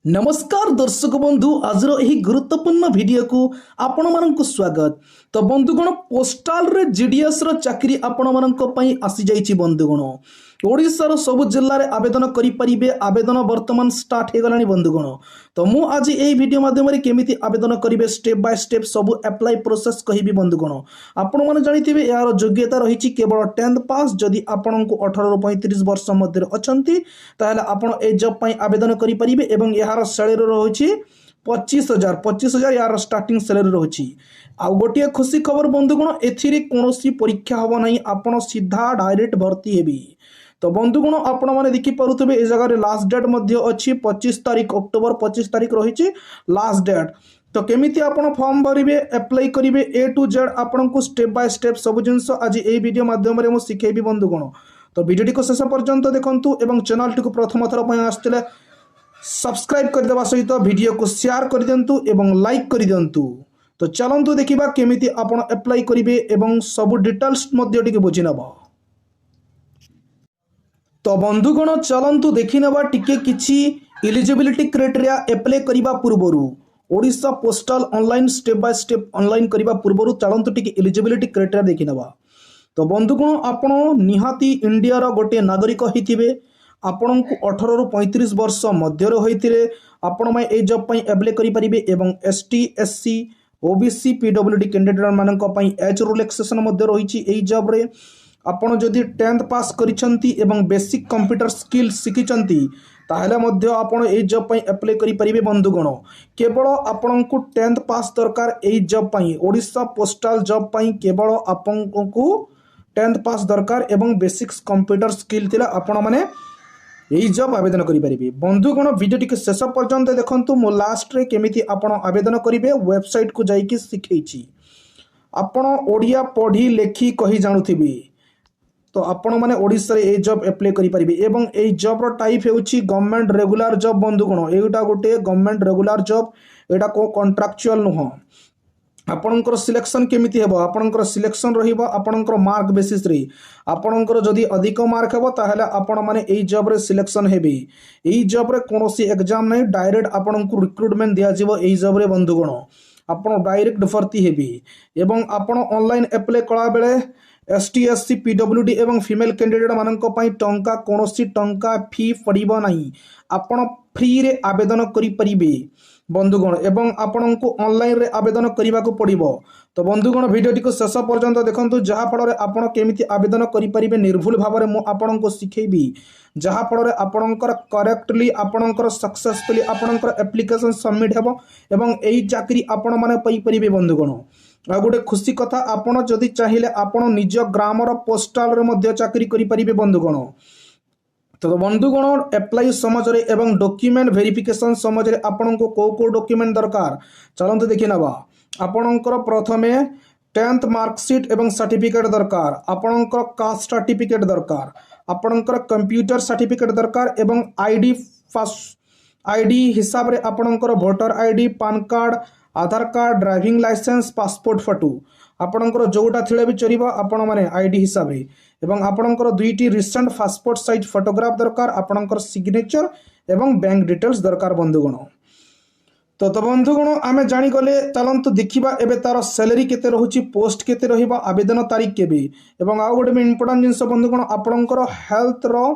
नमस्कार दर्शक बंधु आज गुरुत्वपूर्ण वीडियो को आपण मानक स्वागत। तो बंधुगण पोस्टाल रे जीडीएस रो चाकरी आपण मानक पई आसी जाईची। बंधुगण ओडिशार सब जिल्ला रे आवेदन करि परिबे। आवेदन वर्तमान स्टार्ट हे गलानी बंधुगण। तो मु आज एई वीडियो माध्यम रे केमिति आवेदन करिवे स्टेप बाय स्टेप सब अप्लाई प्रोसेस कहिबी। बंधुगण आपण माने जानिथिबे यार योग्यता रहिची केवल 10th पास। जदि आपनकु 18 ରୁ 35 वर्ष मध्य अछंती ताहले आपण ए जॉब पई आवेदन करि परिबे एवं यार सैलरी रहुची 25,000 यार स्टार्टिंग सैलरी रहुची। आ गोटे खुशी खबर बंधुगण एथिरे कोनोसी परीक्षा हबो नाही। आपण सीधा डायरेक्ट भर्ती हेबी। तो बंधुगण आपण माने देखि परुथबे ए जगह रे लास्ट डेट मध्य अछि 25 तारिख अक्टोबर 25 तारिख रहिछि लास्ट डेट। तो केमिति आपण फॉर्म भरिबे अप्लाई करिवे ए टू जेड आपण को स्टेप बाय स्टेप सब जिंस आज ए वीडियो माध्यम रे मु सिखेबी। बंधुगण तो वीडियो को शेष पर्यंत देखंतु एवं चैनल टी को प्रथम थर पय आस्तिले सब्सक्राइब कर देबा सहित वीडियो को शेयर कर दियंतु एवं लाइक कर दियंतु। तो चलंतु देखिबा केमिति आपण अप्लाई करिवे एवं सब डिटेल्स मध्ये टिके बुझि नबा। तो बंधुगण चलंतु देखि नबा टिके किछि एलिजिबिलिटी क्राइटेरिया अप्लाई करिबा पूर्वरु Odisha postal online step by step online करिबा पूर्वरु चलंतु टिके एलिजिबिलिटी क्राइटेरिया देखि नबा। तो बंधुगण आपण निहाती इंडिया रो गोटे नागरिक होइथिबे। आपण को 18 ରୁ 35 वर्ष मध्य होइथिले आपण में ए जॉब पई अप्लाई करि परिबे एवं ST SC OBC PWD candidate मानक पई एज रिलैक्सेशन मध्य रहिछि। ए जॉब रे आपण जदि 10th पास करिसंती एवं बेसिक कंप्यूटर स्किल सिखिसंती ताहले मध्य आपण ए जॉब पई अप्लाई करि परिबे। बंधुगण केवल आपण को 10th पास दरकार ए जॉब पई। ओडिशा पोस्टल जॉब पई केवल आपण को 10th पास दरकार एवं बेसिक्स कंप्यूटर स्किल थिला आपण माने यही जॉब आवेदन करि परिबे। बंधुगण वीडियो टिके शेष पर्यंत देखंतु। मो लास्ट रे केमिति आपण आवेदन करिवे वेबसाइट को जाईकी सिखैछि। आपण ओडिया पढ़ी लेखि कहि जानुथिबे तो आपण माने ओडिसा रे ए जॉब अप्लाई करि परिबे एवं ए जॉब रो टाइप हेउछि गवर्नमेंट रेगुलर जॉब। बंधुगण एटा गोटे गवर्नमेंट रेगुलर जॉब। एटा को कॉन्ट्रैक्चुअल नुह। आपणकर सिलेक्शन केमिति हेबो आपणकर सिलेक्शन रहिबो आपणकर मार्क बेसिस रे। आपणकर जदि अधिक मार्क हेबो ताहले आपण माने एई जॉब रे सिलेक्शन हेबे। एई जॉब रे कोनोसी एग्जाम नै डायरेक्ट आपणकु रिक्रूटमेंट दिया जिवो एई जॉब रे। बंधुगण आपण डायरेक्ट भर्ती हेबे एवं आपण ऑनलाइन अप्लाई कला बेले एसटी एससी पीडब्ल्यूडी एवं फीमेल कैंडिडेट मानक पई टंका कोनोसी टंका फी पड़िबो नाही। आपण फ्री रे आवेदन करि परिबे बंधुगण एवं आपण को ऑनलाइन रे आवेदन करने को पड़िबो। तो बंधुगण वीडियो टी को शेष पर्यंत देखंतु जहा फल आपण केमिति आवेदन करि परिबे निर्भुल भाव में आपण को सिखेबी। जहा फल आपणकर करेक्टली आपणकर सक्सेसफुली आपणकर एप्लिकेशन सबमिट हेबो एवं एई चाकरी आपण माने पई परिबे। बंधुगण आ गोटे खुशी कथा आपण जदि चाहिए आपण निज ग्रामर पोस्टाल रे मध्य चाकरी करि परिबे। बंधुगण तो बंधुगण अप्लाई समझ रे एवं डॉक्यूमेंट वेरिफिकेशन समझ रे आपण को को डॉक्यूमेंट दरकार चलंतु देखि नबा। आपणकर प्रथमे 10th मार्कशीट एवं सर्टिफिकेट दरकार। आपणकर कास्ट सर्टिफिकेट दरकार। आपणकर कंप्यूटर सर्टिफिकेट दरकार एवं आईडी आईडी हिसाब रे आपणकर voter ID PAN card Aadhaar card driving licence passport photo आपणकर जोटा थिले भी चलिबा आपण माने आईडी हिसाब रे एवं आपणकर दुईटी रिसेंट पासपोर्ट साइज फोटोग्राफ दरकार। आपणकर सिग्नेचर एवं बैंक डिटेल्स दरकार। बंधुगण तो बंधुगण आमे जानि गले चलंतु देखिबा एबे तार सैलरी केते रहुची पोस्ट केते रहिबा आवेदन तारीख केबे एवं आ गोटे इंपोर्टेंट जिंस बंधुगण आपणकर हेल्थ रो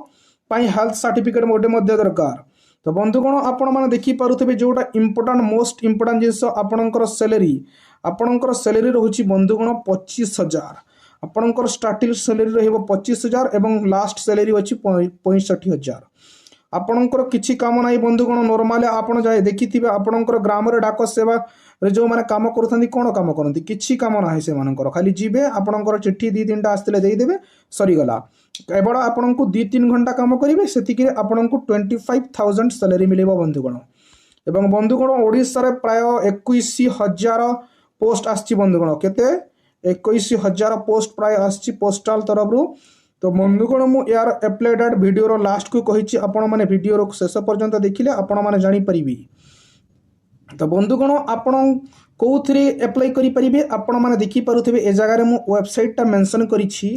पई हेल्थ सर्टिफिकेट मोटे मध्य दरकार। तो बंधुगण आपण माने देखि पारुथबे जोटा इंपोर्टेंट मोस्ट इंपोर्टेंट जिंस आपणकर सैलरी रहुची बंधुगण 25,000। आपणकर स्टार्टिंग सैलरी रहिबो 25,000 एवं लास्ट सैलरी अछि 65,000। आपणकर किछि काम नाही बंधुगण नॉर्मली आपण जाय देखिथिबे आपणकर ग्राम रे डाक सेवा रे जो माने काम करथांती कोन काम करथांती किछि काम नाही से मानकर खाली जीवे आपणकर चिट्ठी 2-3टा आस्तिले देई देबे सरी गला। केवल आपणको 2-3 घंटा काम करिवे सेतिके आपणको 25,000 सैलरी मिलेबो। बंधुगण एवं बंधुगण ओडिसा रे प्राय 21,000 पोस्ट आछि। बंधुगण केते 21,000 पोस्ट प्राय आछि पोस्टल तरफ रु। तो बंधुगण मु यार अप्लाई डेट वीडियो रो लास्ट को कहिछि आपण माने वीडियो रो शेष पर्यंत देखिले आपण माने जानि परिबी। तो बंधुगण आपण कोउथरे अप्लाई करि परिबे आपण माने देखि पारुथबे ए जगह रे मु वेबसाइट टा मेंशन करिछि।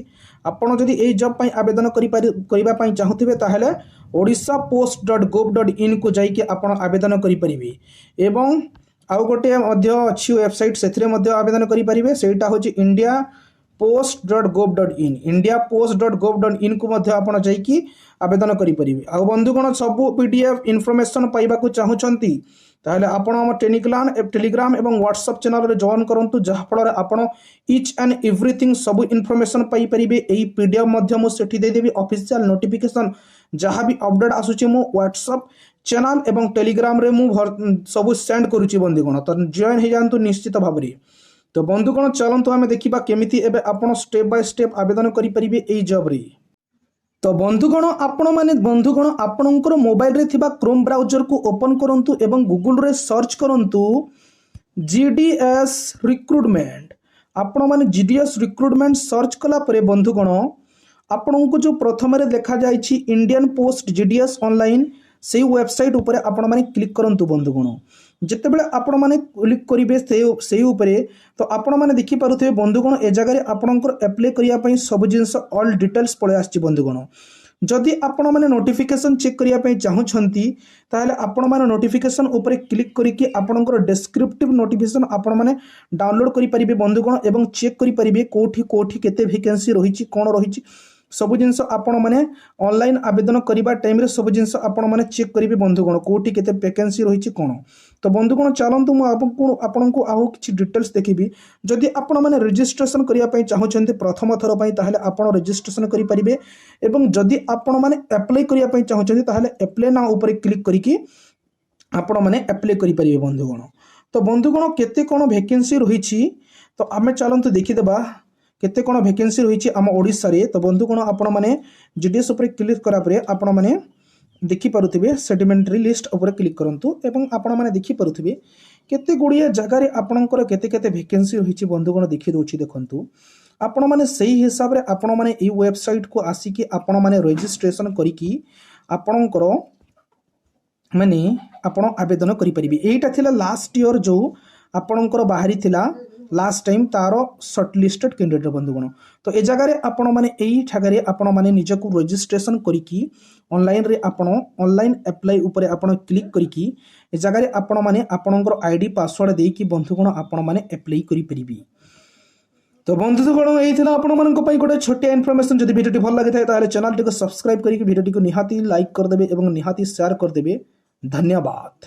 आपण जदि ए जॉब पई आवेदन करिबा पई चाहुथिबे ताहेले odishapost.gov.in को जाइए आप आवेदन करें। एवं आउ गोटे अच्छी वेबसाइट से आवेदन करेंगे सेटा हूँ indiapost.gov.in indiapost.gov.in को आप जाइए आवेदन करेंगे। आउ बंधुगण सबू पीडीएफ इनफॉरमेशन पाइबा चाहूँगी ताहले आपण हम टेलीग्राम एवं व्हाट्सएप चैनल रे जॉइन करंतु जहाँफल आपण इच एंड एवरीथिंग सब इनफॉरमेशन पाई परिबे। एई पीडीएफ मध्य मु सेठी दे देबी ऑफिशियल नोटिफिकेशन जहाँ भी अपडेट आसुची मु व्हाट्सएप चैनल एवं टेलीग्राम रे मु सब सेंड करूची बंधुगण। तो जॉइन हो जातु निश्चित भाव में। तो बंधुगण चलतु आम देखा केमिति एबे आपण स्टेप बाय स्टेप आवेदन करि परिबे एई जॉब रे। तो बंधुगण आपण माने बंधुगण आपणकर मोबाइल रे थिबा क्रोम ब्राउजर को ओपन करंतु एवं गूगल रे सर्च करंतु जीडीएस रिक्रुटमेंट। आपण माने जीडीएस रिक्रुटमेंट सर्च कला परे बंधुगण आपण को जो प्रथम रे देखा जाइछि इंडियन पोस्ट जीडीएस ऑनलाइन से वेबसाइट उपरे आपण माने क्लिक करंतु बंधुगण। जिते बेले आपण माने क्लिक करिवे से उपरे तो आपण माने देखि पारुथिबे बंधुगण ए जगह रे आपणकर अप्लाई करिया पई सब जिंस ऑल डिटेल्स पळे आछि बंधुगण। जदि आपण माने नोटिफिकेशन चेक करिया पई चाहुछंती ताहले आपण माने नोटिफिकेशन उपरे क्लिक करिके आपणकर डिस्क्रिप्टिव नोटिफिकेशन आपण माने डाउनलोड करि परिबे बंधुगण एवं चेक करि परिबे कोठी केते वैकेंसी रहिछि कोन रहिछि सब जिनस आपण माने ऑनलाइन आवेदन करिबा टाइम रे सब जिनस आपण माने चेक करिवे बंधुगण कोठी केते वैकेंसी रहिछि कोन। तो बंधुगण चलंतु मु आपनको आउ किछि डिटेल्स देखिबी। जदि आपण माने रजिस्ट्रेशन करिया पई चाहुछन्ते प्रथम थर पई ताहले आपण रजिस्ट्रेशन करि परिबे एवं जदि आपण माने अप्लाई करिया पई चाहुछन्ते ताहले अप्लाई नाउ ऊपर क्लिक करिकि आपण माने अप्लाई करि परिबे बंधुगण। तो बंधुगण केते कोन वैकेंसी रहिछि तो आमे चलंतु देखिदेबा केते कोन वैकेंसी रहिछि आम ओडिसा रे। तो बंधुगण आपण माने जीडीएस ऊपर क्लिक करा परे आपण माने देखि पारुथिबे सेडिमेंटरी लिस्ट ऊपर क्लिक करंतु एवं आपण माने देखि पारुथिबे केते गुड़िया जगह रे आपणकर केते केते वैकेंसी रहिछि बंधुगण देखि दोछि देखंतु। आपण माने सही हिसाब रे आपण माने ई वेबसाइट को आसिकी आपण माने रजिस्ट्रेशन करिकि आपणकर माने आपण आवेदन करि परिबे। एटा थिला लास्ट ईयर जो आपणकर बाहरी थिला लास्ट टाइम तार शॉर्टलिस्टेड कैंडिडेट बंधुगण। तो ए जगह रे आपण माने एई ठागरे आपण माने निजको रजिस्ट्रेशन करिकि ऑनलाइन रे आपण ऑनलाइन अप्लाई ऊपर आपण क्लिक करिकि ए जगह रे आपण माने आपणकर आईडी पासवर्ड देकी बंधुगण आपण माने अप्लाई करि परिबी। तो बंधुगण एई थिला आपण मानक पई गोटे छोटिया इन्फॉर्मेशन। जदि वीडियो भल लागि थाए ताले चैनल टिको सब्सक्राइब करिकि वीडियो टिको निहाती लाइक कर देबे एवं निहाती शेयर कर देबे। धन्यवाद।